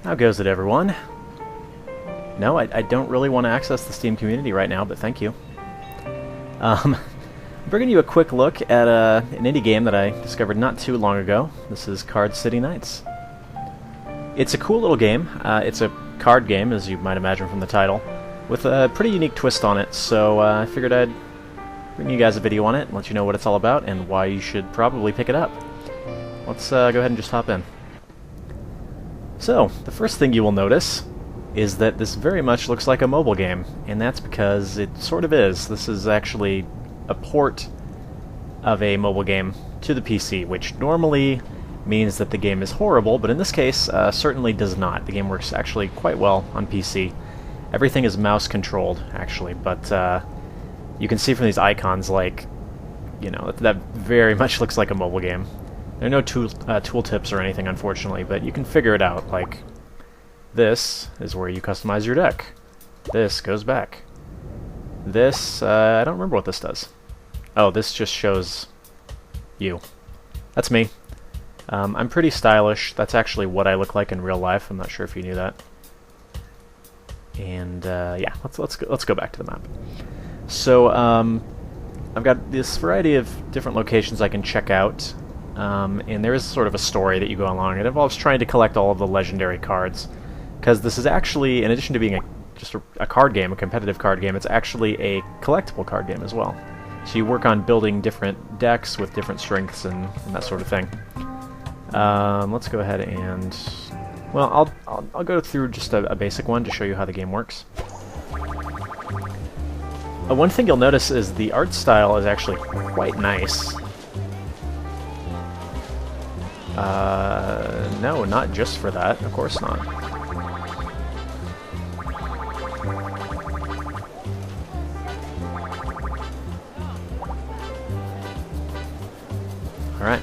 How goes it, everyone? No, I don't really want to access the Steam community right now, but thank you. I'm bringing you a quick look at an indie game that I discovered not too long ago. This is Card City Nights. It's a cool little game. It's a card game, as you might imagine from the title, with a pretty unique twist on it, so I figured I'd bring you guys a video on it and let you know what it's all about and why you should probably pick it up. Let's go ahead and just hop in. So, the first thing you will notice is that this very much looks like a mobile game, and that's because it sort of is. This is actually a port of a mobile game to the PC, which normally means that the game is horrible, but in this case, certainly does not. The game works actually quite well on PC. Everything is mouse-controlled, actually, but you can see from these icons, like, you know, that very much looks like a mobile game. There are no tooltips or anything, unfortunately, but you can figure it out. Like, this is where you customize your deck. This goes back. This, I don't remember what this does. Oh, this just shows you. That's me. I'm pretty stylish. That's actually what I look like in real life. I'm not sure if you knew that. And yeah, let's go back to the map. So I've got this variety of different locations I can check out. And there is sort of a story that you go along. It involves trying to collect all of the legendary cards, because this is actually, in addition to being just a card game, a competitive card game, it's actually a collectible card game as well. So you work on building different decks with different strengths and that sort of thing. Let's go ahead and, well, I'll go through just a basic one to show you how the game works. One thing you'll notice is the art style is actually quite nice. No, not just for that. Of course not. Alright.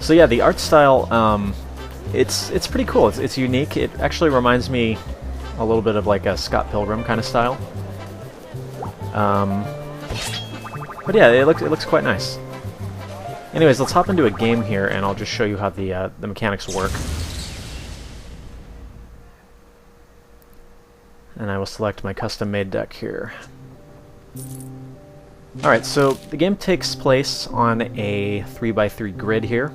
So yeah, the art style, it's pretty cool. It's unique. It actually reminds me a little bit of like a Scott Pilgrim kind of style. But yeah, it looks quite nice. Anyways, let's hop into a game here, and I'll just show you how the mechanics work. And I will select my custom-made deck here. Alright, so the game takes place on a 3x3 grid here,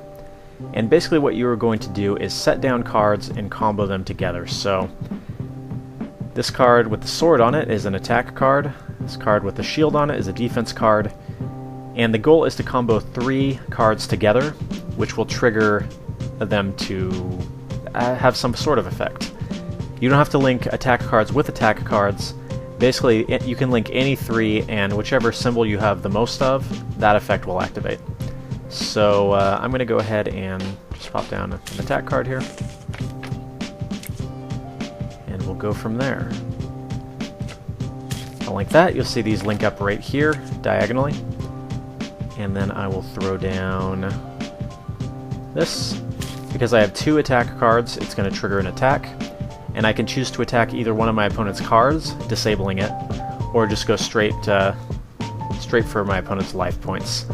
and basically what you are going to do is set down cards and combo them together. So this card with the sword on it is an attack card, this card with the shield on it is a defense card, and the goal is to combo 3 cards together, which will trigger them to have some sort of effect. You don't have to link attack cards with attack cards. Basically, you can link any 3, and whichever symbol you have the most of, that effect will activate. So I'm going to go ahead and just pop down an attack card here, and we'll go from there. I'll link that. You'll see these link up right here, diagonally. And then I will throw down this. Because I have 2 attack cards, it's going to trigger an attack. And I can choose to attack either one of my opponent's cards, disabling it, or just go straight for my opponent's life points.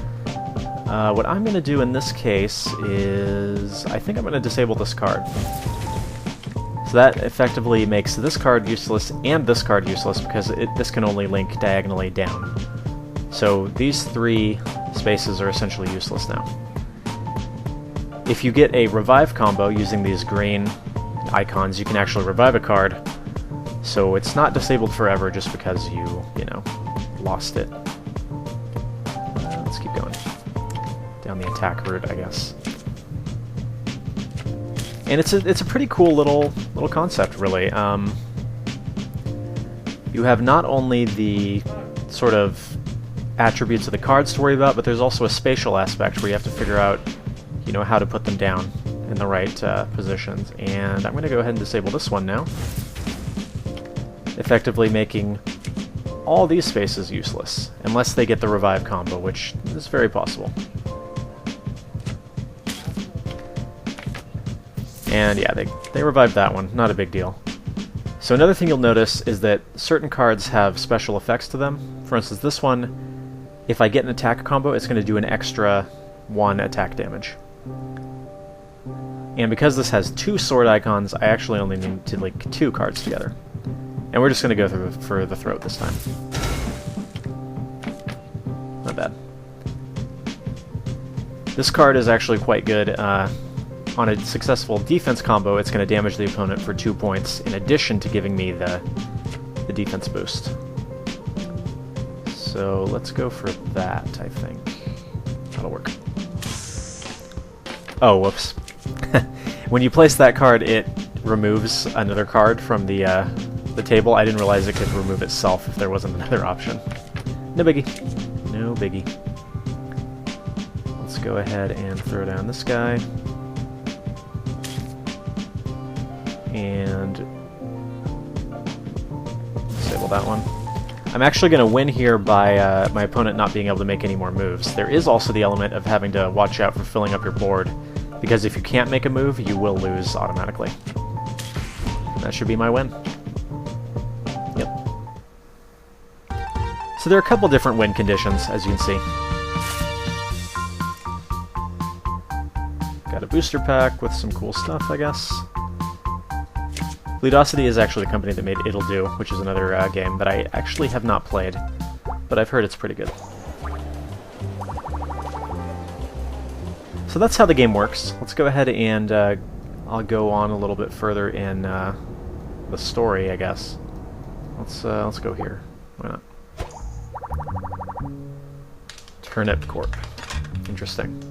What I'm going to do in this case is, I think I'm going to disable this card. So that effectively makes this card useless and this card useless, because this can only link diagonally down. So these 3 spaces are essentially useless now. If you get a revive combo using these green icons, you can actually revive a card, so it's not disabled forever just because you know, lost it. Let's keep going. Down the attack route, I guess. And it's a pretty cool little concept, really. You have not only the sort of attributes of the cards to worry about, but there's also a spatial aspect where you have to figure out, you know, how to put them down in the right positions. And I'm going to go ahead and disable this one now, effectively making all these spaces useless, unless they get the revive combo, which is very possible. And yeah, they revived that one, not a big deal. So another thing you'll notice is that certain cards have special effects to them. For instance, this one, if I get an attack combo, it's going to do an extra 1 attack damage. And because this has 2 sword icons, I actually only need to link 2 cards together. And we're just going to go through for the throat this time. Not bad. This card is actually quite good. On a successful defense combo, it's going to damage the opponent for 2 points, in addition to giving me the defense boost. So let's go for that, I think. That'll work. Oh, whoops. When you place that card, it removes another card from the table. I didn't realize it could remove itself if there wasn't another option. No biggie. No biggie. Let's go ahead and throw down this guy. And disable that one. I'm actually going to win here by my opponent not being able to make any more moves. There is also the element of having to watch out for filling up your board, because if you can't make a move, you will lose automatically. That should be my win. Yep. So there are a couple different win conditions, as you can see. Got a booster pack with some cool stuff, I guess. Ludosity is actually the company that made It'll Do, which is another game that I actually have not played, but I've heard it's pretty good. So that's how the game works. Let's go ahead and I'll go on a little bit further in the story, I guess. Let's go here. Why not? Turnip Corp. Interesting.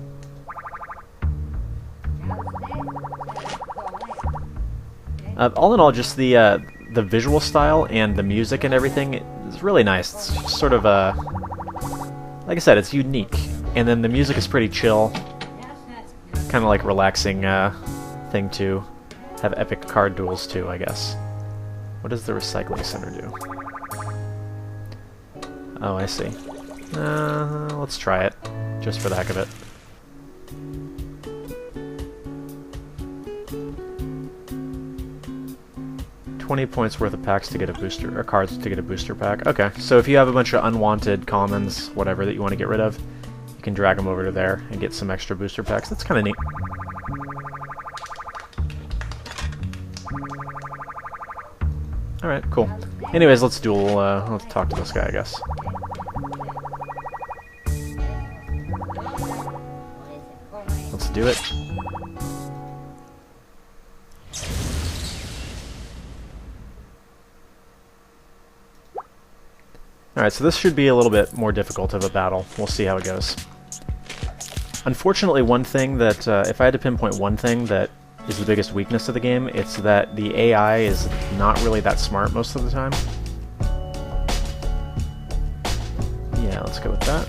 All in all, just the visual style and the music and everything is really nice. It's sort of like I said, it's unique, and then the music is pretty chill, kind of like relaxing thing to have epic card duels too, I guess. What does the recycling center do? Oh, I see. Let's try it, just for the heck of it. $20 points worth of packs to get a booster, or cards to get a booster pack. Okay, so if you have a bunch of unwanted commons, whatever, that you want to get rid of, you can drag them over to there and get some extra booster packs. That's kind of neat. Alright, cool. Anyways, let's duel, let's talk to this guy, I guess. Let's do it. Alright, so this should be a little bit more difficult of a battle. We'll see how it goes. Unfortunately, one thing that, if I had to pinpoint one thing that is the biggest weakness of the game, it's that the AI is not really that smart most of the time. Yeah, let's go with that.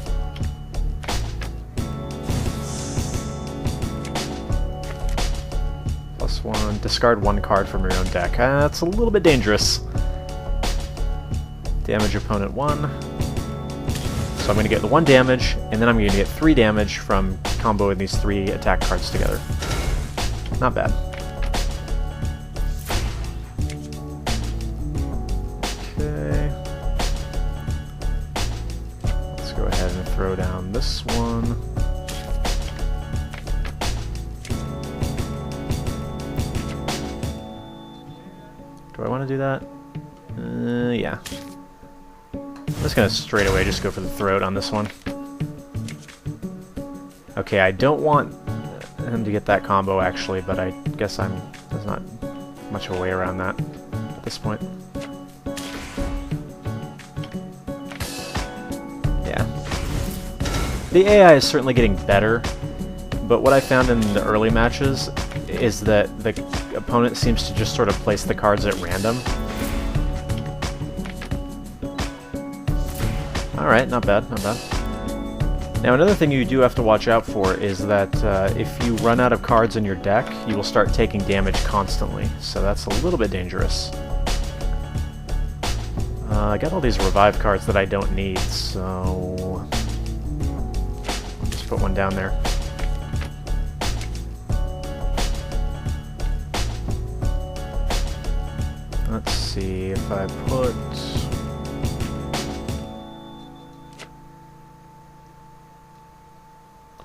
+1. Discard 1 card from your own deck. That's a little bit dangerous. Damage opponent 1. So I'm going to get the 1 damage, and then I'm going to get 3 damage from comboing these 3 attack cards together. Not bad. Okay. Let's go ahead and throw down this one. Do I want to do that? Yeah. I'm just going to straight away just go for the throat on this one. Okay, I don't want him to get that combo actually, but I guess there's not much of a way around that at this point. Yeah. The AI is certainly getting better, but what I found in the early matches is that the opponent seems to just sort of place the cards at random. Alright, not bad, not bad. Now another thing you do have to watch out for is that if you run out of cards in your deck, you will start taking damage constantly, so that's a little bit dangerous. I got all these revive cards that I don't need, so I'll just put one down there. Let's see if I put...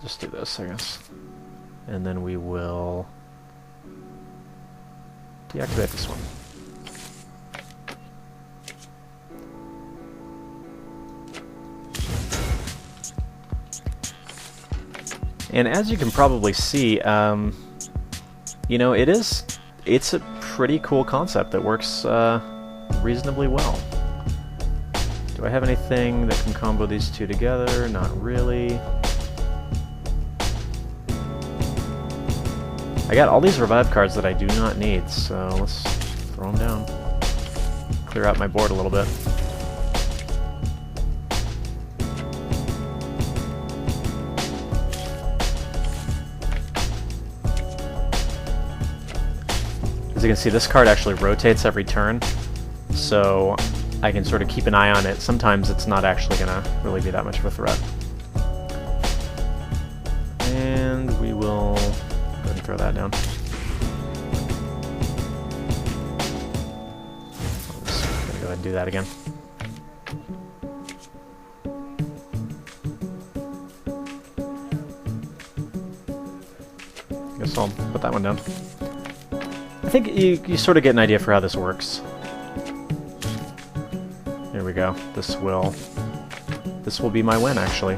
Just do this, I guess. And then we will deactivate this one. And as you can probably see, you know, it's a pretty cool concept that works reasonably well. Do I have anything that can combo these two together? Not really. I got all these revive cards that I do not need, so let's throw them down. Clear out my board a little bit. As you can see, this card actually rotates every turn, so I can sort of keep an eye on it. Sometimes it's not actually going to really be that much of a threat. And we will go ahead and throw that down. I'm just going to go ahead and do that again. Guess I'll put that one down. I think you sort of get an idea for how this works. Here we go. This will be my win, actually.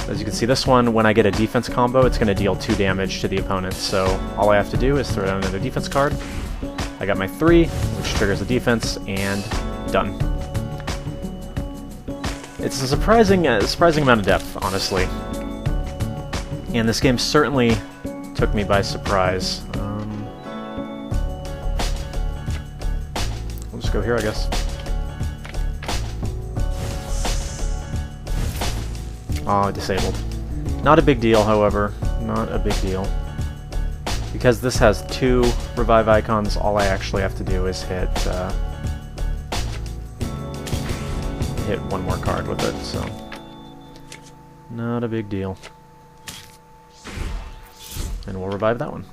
As you can see, this one, when I get a defense combo, it's going to deal 2 damage to the opponent, so all I have to do is throw down another defense card. I got my 3, which triggers the defense, and done. It's a surprising amount of depth, honestly. And this game certainly took me by surprise. We'll just go here, I guess. Oh, disabled. Not a big deal, however. Not a big deal. Because this has 2 revive icons, all I actually have to do is hit one more card with it, so not a big deal. And we'll revive that one.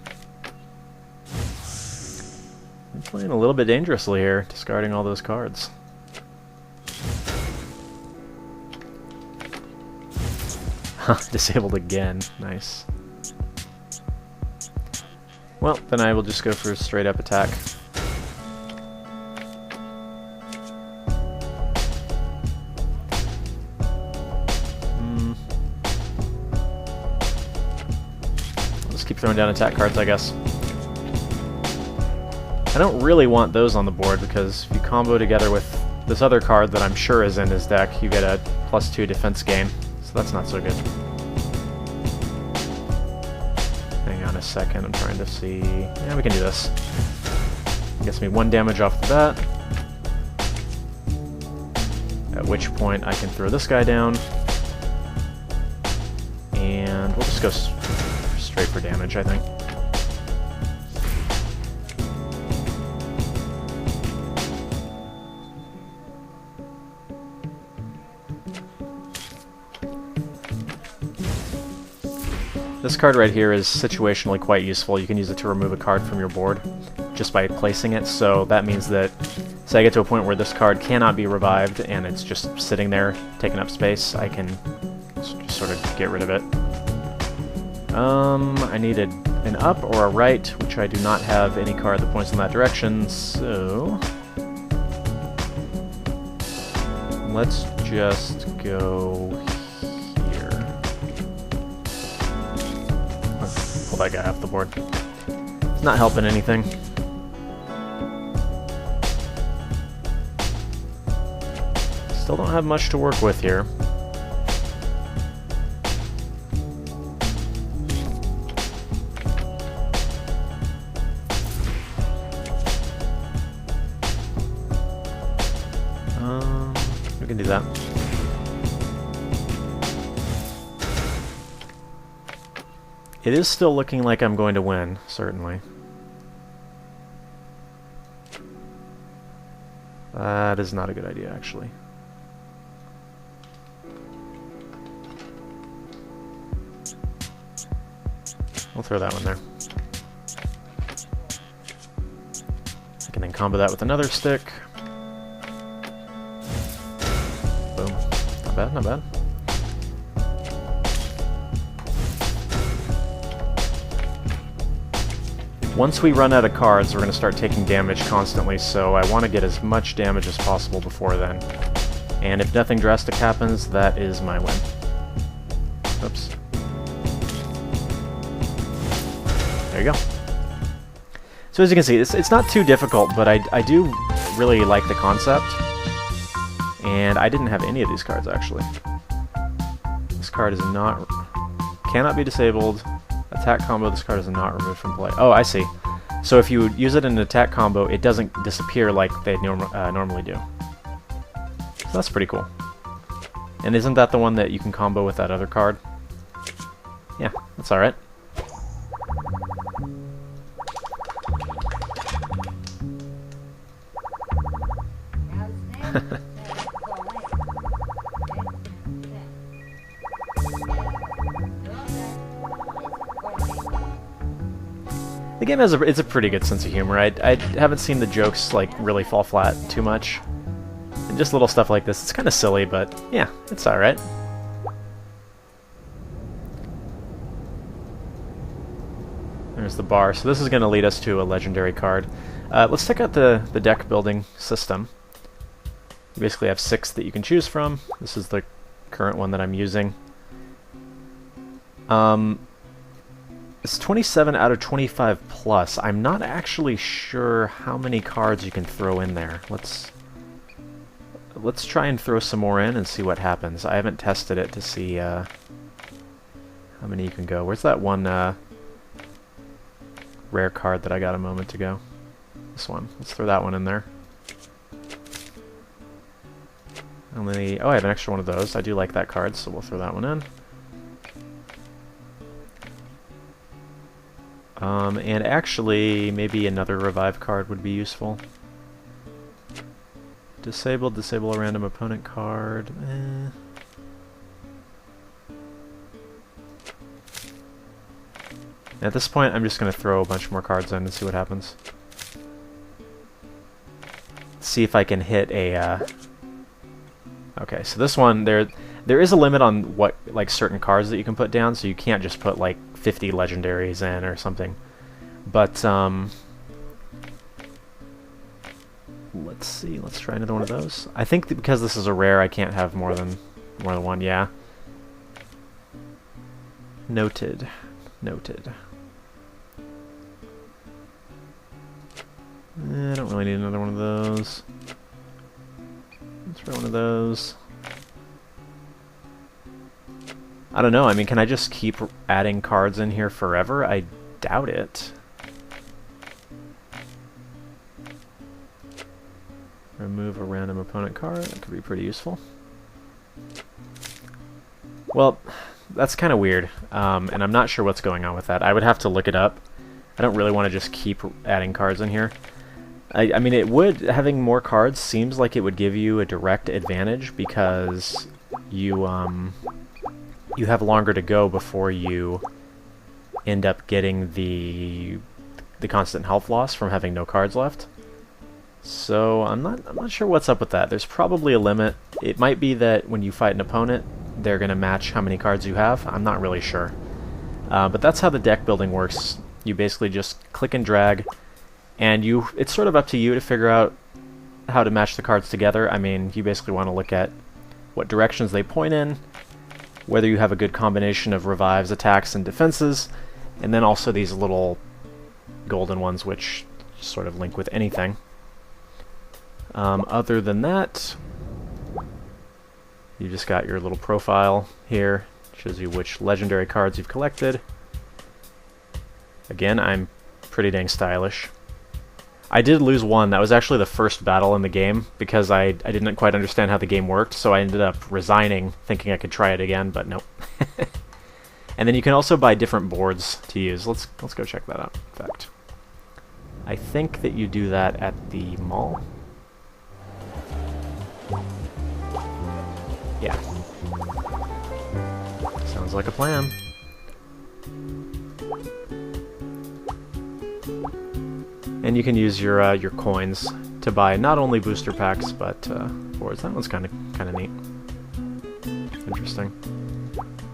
I'm playing a little bit dangerously here, discarding all those cards. Disabled again. Nice. Well, then I will just go for a straight up attack. I'll just keep throwing down attack cards, I guess. I don't really want those on the board because if you combo together with this other card that I'm sure is in his deck, you get a +2 defense gain. So that's not so good. Hang on a second, I'm trying to see... Yeah, we can do this. Gets me 1 damage off the bat. At which point I can throw this guy down. And we'll just go straight for damage, I think. This card right here is situationally quite useful. You can use it to remove a card from your board just by placing it, so that means that, say I get to a point where this card cannot be revived and it's just sitting there taking up space, I can just sort of get rid of it. I needed an up or a right, which I do not have any card that points in that direction, so let's just go here. Let's pull that guy off the board. It's not helping anything. Still don't have much to work with here. We can do that. It is still looking like I'm going to win, certainly. That is not a good idea, actually. We'll throw that one there. I can then combo that with another stick. Boom. Not bad, not bad. Once we run out of cards, we're going to start taking damage constantly, so I want to get as much damage as possible before then. And if nothing drastic happens, that is my win. Oops. There you go. So as you can see, it's not too difficult, but I do really like the concept. And I didn't have any of these cards, actually. This card is cannot be disabled. Attack combo, this card is not removed from play. Oh, I see. So if you use it in an attack combo, it doesn't disappear like they normally do. So that's pretty cool. And isn't that the one that you can combo with that other card? Yeah, that's alright. The game has it's a pretty good sense of humor. I haven't seen the jokes like really fall flat too much. And just little stuff like this. It's kind of silly, but yeah, it's alright. There's the bar. So this is going to lead us to a legendary card. Let's check out the deck building system. You basically have 6 that you can choose from. This is the current one that I'm using. It's 27 out of 25 plus. I'm not actually sure how many cards you can throw in there. Let's try and throw some more in and see what happens. I haven't tested it to see how many you can go. Where's that one rare card that I got a moment ago? This one. Let's throw that one in there. Oh, I have an extra one of those. I do like that card, so we'll throw that one in. And actually, maybe another revive card would be useful. Disable a random opponent card. At this point, I'm just going to throw a bunch more cards in and see what happens. See if I can hit a... Okay, so this one, there is a limit on what certain cards that you can put down, so you can't just put like 50 legendaries in or something. But let's see, let's try another one of those. I think that because this is a rare, I can't have more than one. Yeah. Noted. I don't really need another one of those. Let's try one of those. I don't know, I mean, can I just keep adding cards in here forever? I doubt it. Remove a random opponent card, that could be pretty useful. Well, that's kind of weird, and I'm not sure what's going on with that. I would have to look it up. I don't really want to just keep adding cards in here. I mean, having more cards seems like it would give you a direct advantage because you have longer to go before you end up getting the constant health loss from having no cards left. So I'm not sure what's up with that. There's probably a limit. It might be that when you fight an opponent, they're going to match how many cards you have. I'm not really sure. But that's how the deck building works. You basically just click and drag, and it's sort of up to you to figure out how to match the cards together. I mean, you basically want to look at what directions they point in, whether you have a good combination of revives, attacks, and defenses, and then also these little golden ones which sort of link with anything. Other than that, you just got your little profile here. Shows you which legendary cards you've collected. Again, I'm pretty dang stylish. I did lose one. That was actually the first battle in the game because I didn't quite understand how the game worked, so I ended up resigning thinking I could try it again, but nope. And then you can also buy different boards to use. Let's go check that out, in fact. I think that you do that at the mall. Yeah. Sounds like a plan. And you can use your coins to buy not only booster packs but boards. That one's kind of neat. Interesting.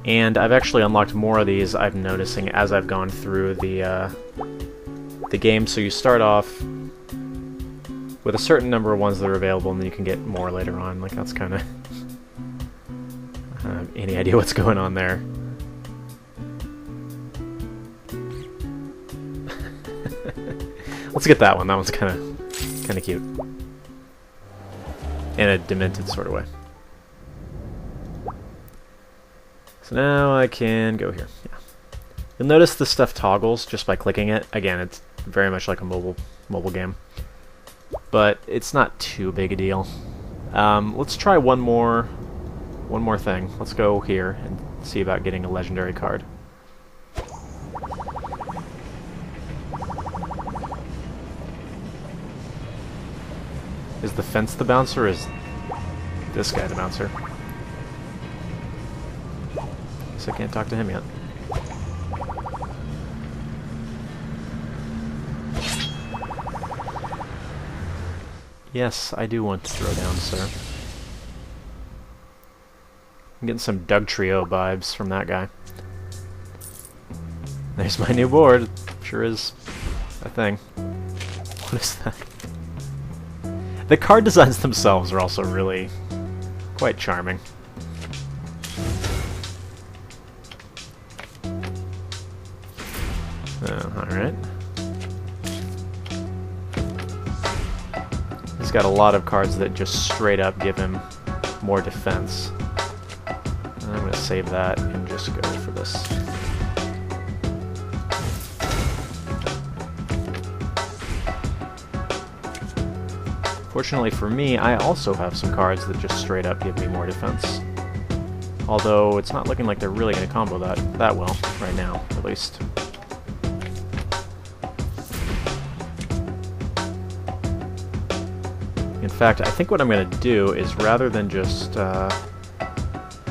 And I've actually unlocked more of these. I'm noticing as I've gone through the the game, so you start off with a certain number of ones that are available, and then you can get more later on. Like, that's kind of... I don't have any idea what's going on there. Let's get that one. That one's kind of cute. In a demented sort of way. So now I can go here. Yeah. You'll notice the stuff toggles just by clicking it. Again, it's very much like a mobile game. But it's not too big a deal. Let's try one more thing. Let's go here and see about getting a legendary card. Is the fence the bouncer, or is this guy the bouncer? Guess I can't talk to him yet. Yes, I do want to throw down, sir. I'm getting some Dugtrio vibes from that guy. There's my new board. Sure is a thing. What is that? The card designs themselves are also really quite charming. Alright. He's got a lot of cards that just straight up give him more defense. And I'm going to save that and just go for this. Fortunately for me, I also have some cards that just straight up give me more defense. Although it's not looking like they're really going to combo that well right now, at least. In fact, I think what I'm going to do is, rather than just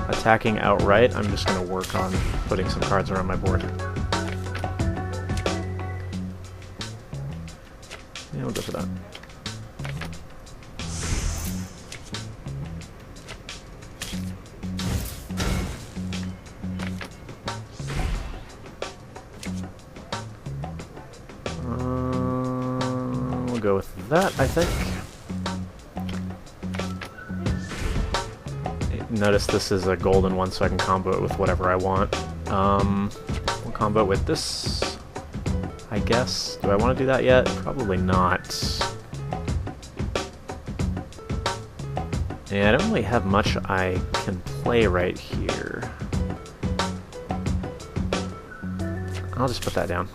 attacking outright, I'm just going to work on putting some cards around my board. Yeah, we'll go for that. We'll go with that, I think. Notice this is a golden one, so I can combo it with whatever I want. We'll combo it with this, I guess. Do I want to do that yet? Probably not. Yeah, I don't really have much I can play right here. I'll just put that down.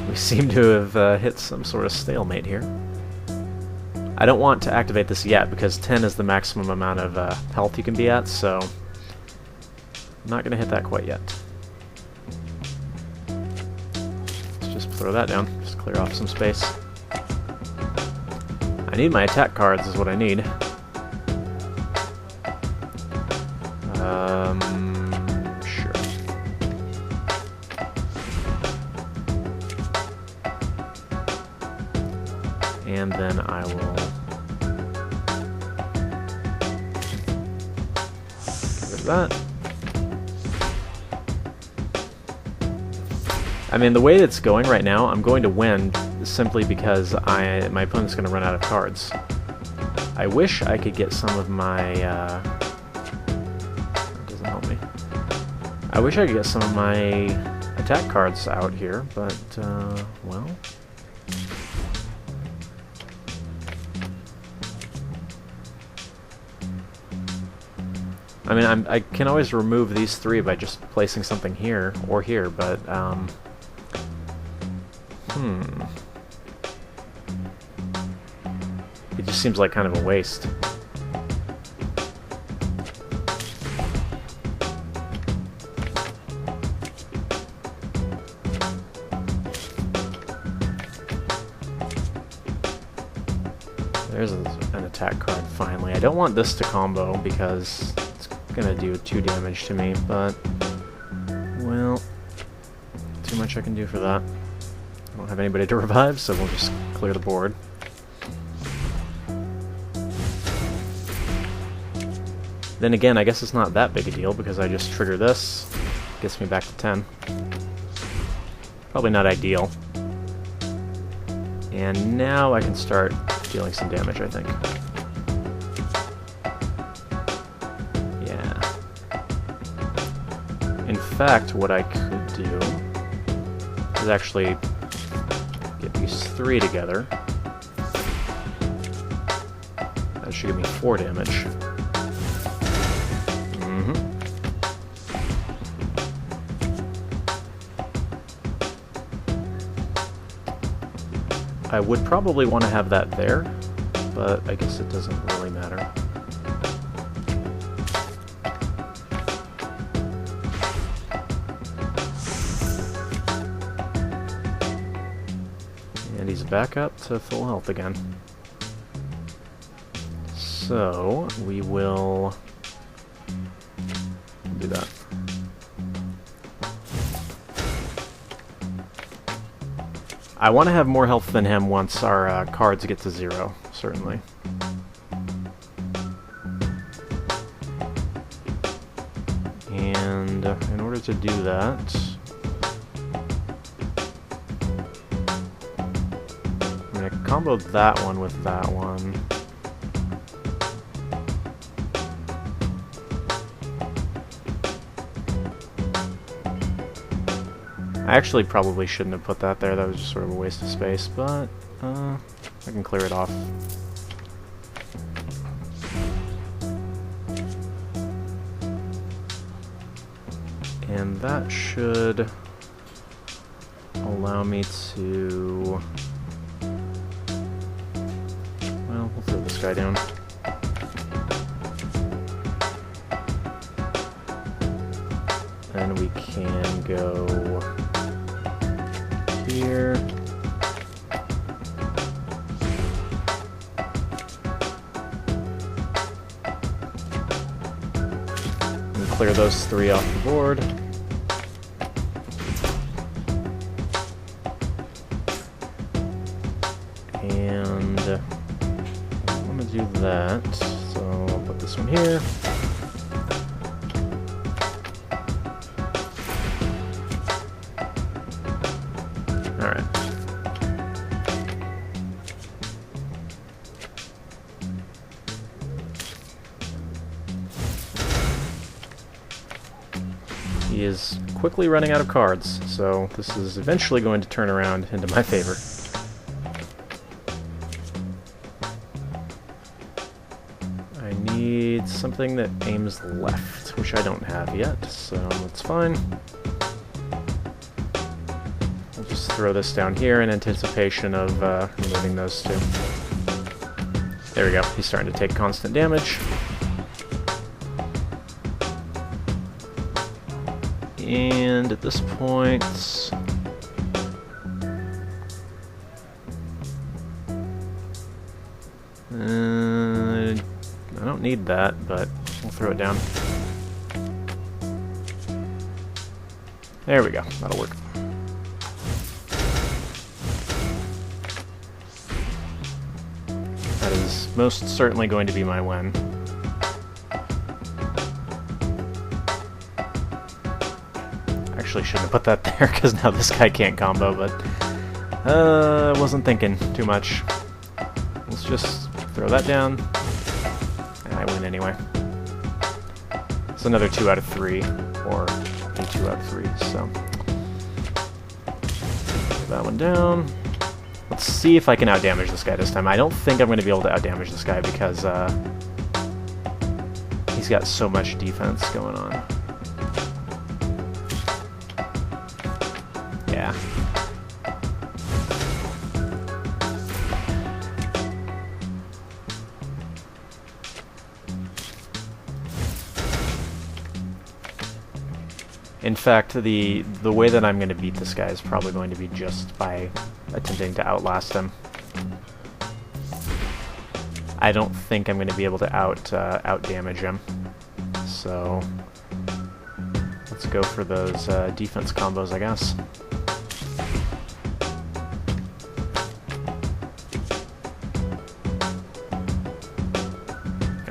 We seem to have hit some sort of stalemate here. I don't want to activate this yet, because 10 is the maximum amount of health you can be at, so I'm not going to hit that quite yet. Let's just throw that down, just clear off some space. I need my attack cards, is what I need. Sure. And then I will get rid of that. I mean, the way it's going right now, I'm going to win simply because my opponent's going to run out of cards. I wish I could get some of my... that doesn't help me. I wish I could get some of my attack cards out here, but, well... I mean, I can always remove these three by just placing something here or here, but, it just seems like kind of a waste. There's an attack card, finally. I don't want this to combo because it's gonna do 2 damage to me, but, well, too much I can do for that. I don't have anybody to revive, so we'll just clear the board. Then again, I guess it's not that big a deal because I just trigger this, gets me back to 10. Probably not ideal. And now I can start dealing some damage, I think. Yeah. In fact, what I could do is actually get these 3 together. That should give me 4 damage. I would probably want to have that there, but I guess it doesn't really matter. And he's back up to full health again. So, we will do that. I want to have more health than him once our cards get to 0, certainly. And in order to do that, I'm going to combo that one with that one. I actually probably shouldn't have put that there, that was just sort of a waste of space, but I can clear it off. And that should allow me to... well, we'll throw this guy down. And we can go here. And clear those 3 off the board. And I'm gonna do that. So I'll put this one here. He is quickly running out of cards, so this is eventually going to turn around into my favor. I need something that aims left, which I don't have yet, so that's fine. I'll just throw this down here in anticipation of removing those 2. There we go, he's starting to take constant damage. And at this point, I don't need that, but we'll throw it down. There we go, that'll work. That is most certainly going to be my win. Actually shouldn't have put that there, because now this guy can't combo, but I wasn't thinking too much. Let's just throw that down, and I win anyway. It's another 2 out of 3, or a 2 out of 3, so... put that one down. Let's see if I can outdamage this guy this time. I don't think I'm going to be able to outdamage this guy, because he's got so much defense going on. Yeah. In fact, the way that I'm going to beat this guy is probably going to be just by attempting to outlast him. I don't think I'm going to be able to out damage him. So let's go for those defense combos, I guess.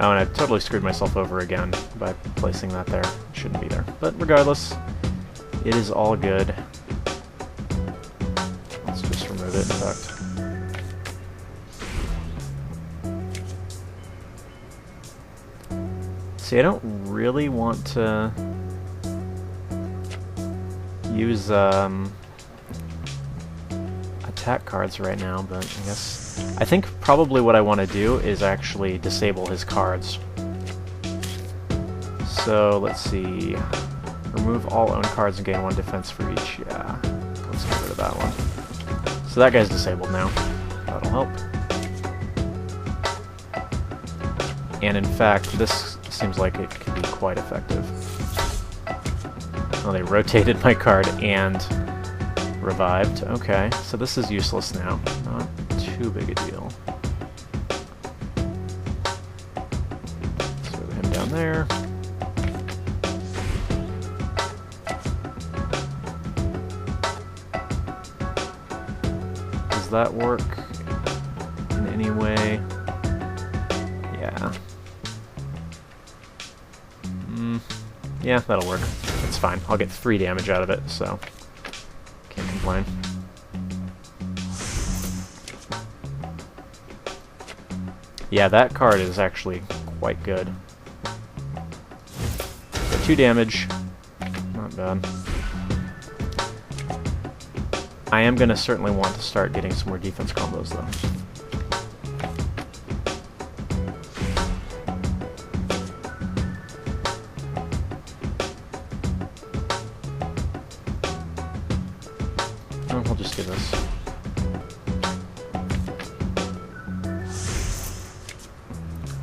Oh, and I totally screwed myself over again by placing that there. It shouldn't be there. But regardless, it is all good. remove it, in fact. See, I don't really want to use attack cards right now, but I think probably what I want to do is actually disable his cards. So let's see, remove all own cards and gain 1 defense for each. Yeah, let's get rid of that one. So that guy's disabled now. That'll help. And in fact, this seems like it could be quite effective. Oh, they rotated my card and revived. Okay, so this is useless now. Not too big a deal. Let's move him down there. Does that work in any way? Yeah. Yeah, that'll work. It's fine. I'll get 3 damage out of it, so can't complain. Yeah, that card is actually quite good. So 2 damage. Not bad. I am going to certainly want to start getting some more defense combos, though. Oh, we'll just do this.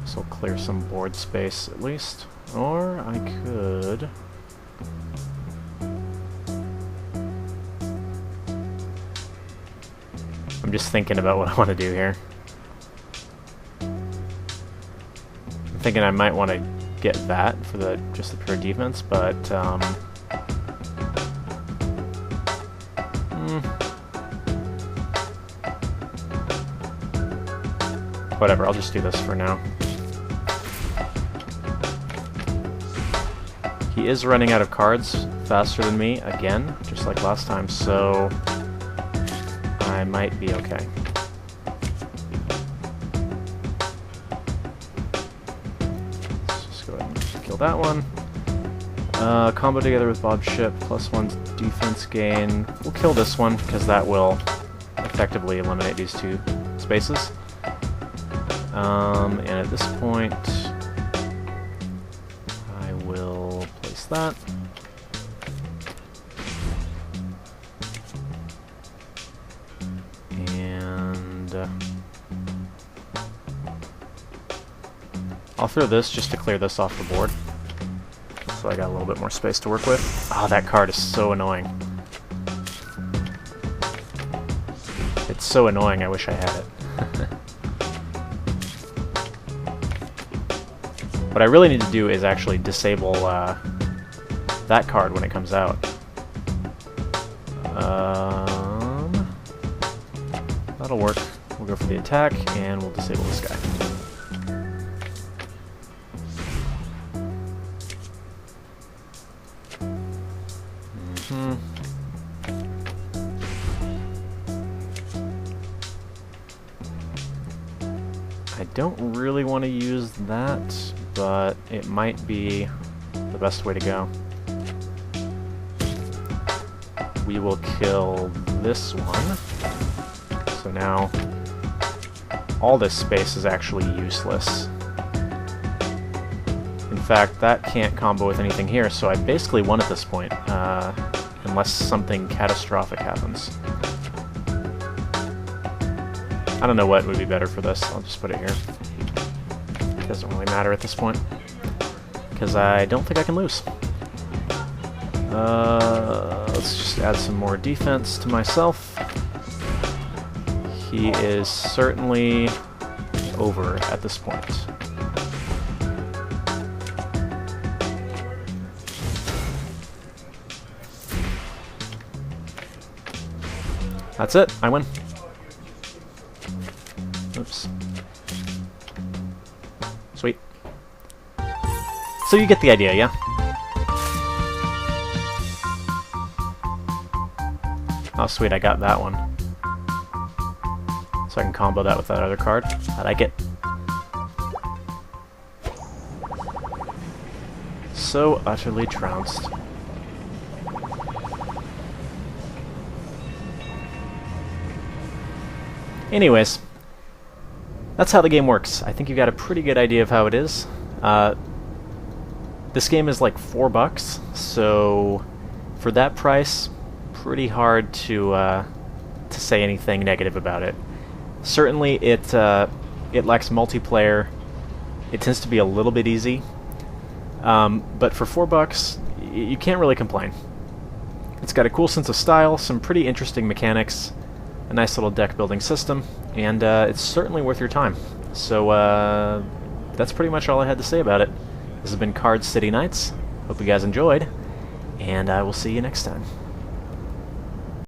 This will clear some board space, at least. Or I could... I'm just thinking about what I want to do here. I'm thinking I might want to get that for just the pure defense, but whatever, I'll just do this for now. He is running out of cards faster than me again, just like last time, so I might be okay. Let's just go ahead and kill that one. Combo together with Bob's ship, +1 defense gain. We'll kill this one, because that will effectively eliminate these 2 spaces. And at this point, I will place that. I'll throw this just to clear this off the board, so I got a little bit more space to work with. Oh, that card is so annoying. It's so annoying, I wish I had it. What I really need to do is actually disable that card when it comes out. That'll work. We'll go for the attack, and we'll disable this guy. I don't really want to use that, but it might be the best way to go. We will kill this one. So now all this space is actually useless. In fact, that can't combo with anything here, so I basically won at this point, unless something catastrophic happens. I don't know what would be better for this. I'll just put it here. It doesn't really matter at this point, because I don't think I can lose. Let's just add some more defense to myself. He is certainly over at this point. That's it. I win. Oops. Sweet. So you get the idea, yeah? Oh, sweet, I got that one. so I can combo that with that other card. I like it. So utterly trounced. Anyways, that's how the game works. I think you got a pretty good idea of how it is. This game is like $4, so for that price, pretty hard to say anything negative about it. Certainly, it lacks multiplayer. It tends to be a little bit easy, but for $4, you can't really complain. It's got a cool sense of style, some pretty interesting mechanics, a nice little deck building system, and it's certainly worth your time. So that's pretty much all I had to say about it. This has been Card City Nights. Hope you guys enjoyed, and I will see you next time.